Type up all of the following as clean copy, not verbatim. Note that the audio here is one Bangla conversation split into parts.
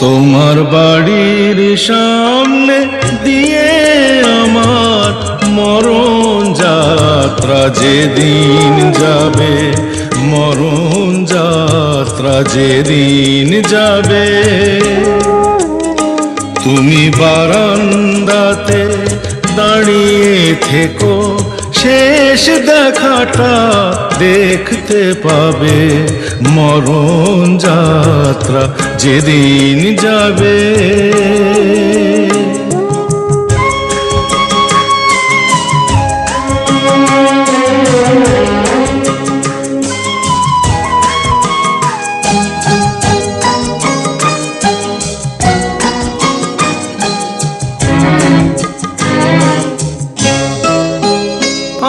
তোমার বাড়ির সামনে দিয়ে আমার মরণ যাত্রা যেদিন যাবে, মরণ যাত্রা যেদিন যাবে, তুমি বারান্দাতে দাঁড়িয়ে থেকো, শেষ দেখাটা দেখতে পাবে, মরণ যাত্রা যেদিন যাবে।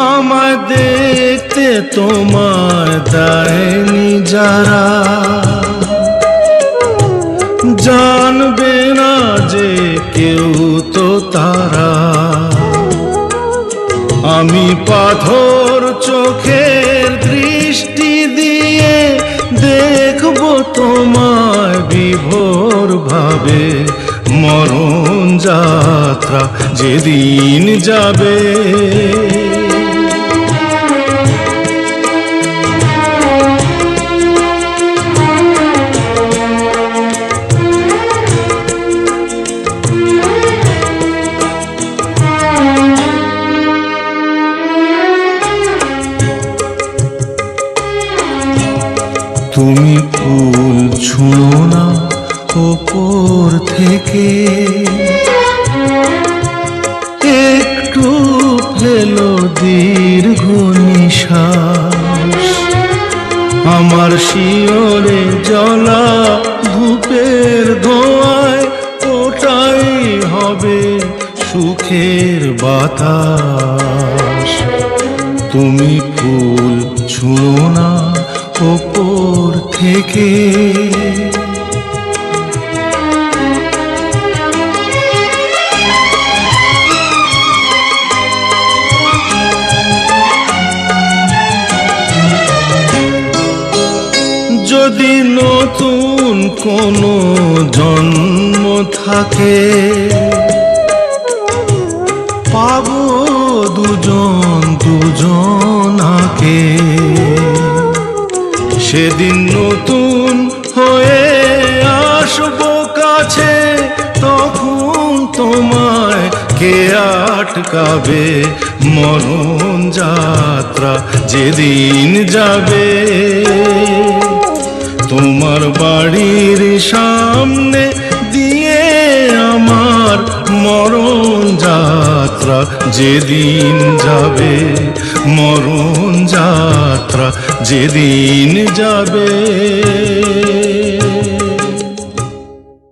আমায় দেখতে তোমায় দেয়নি যারা, জানবে না যে কেউ তো তারা। আমি পাথর চোখের দৃষ্টি দিয়ে দেখবো তোমায় বিভোর ভাবে, মরণ যাত্রা যেদিন যাবে। তুমি ফুল ছুঁড়ো না ওপর থেকে, একটু ফেলো দীর্ঘ নিঃশ্বাস। আমার শিয়রে জ্বলা ধূপের ধোঁয়ায় ওটাই হবে সুখের বাতাস। তুমি ফুল ছুঁড়ো না ওপর থেকে, যদি নতুন কোনো জন্ম থাকে, পাবো দুজন দুজনাকে। সেদিন নতুন হয়ে আসবো কাছে, তখন তোমায় কে আটকাবে, মরণ যাত্রা যেদিন যাবে। তোমার বাড়ির সামনে দিয়ে আমার মরণ যাত্রা যেদিন যাবে, মরণ যাত্রা যেদিন যাবে।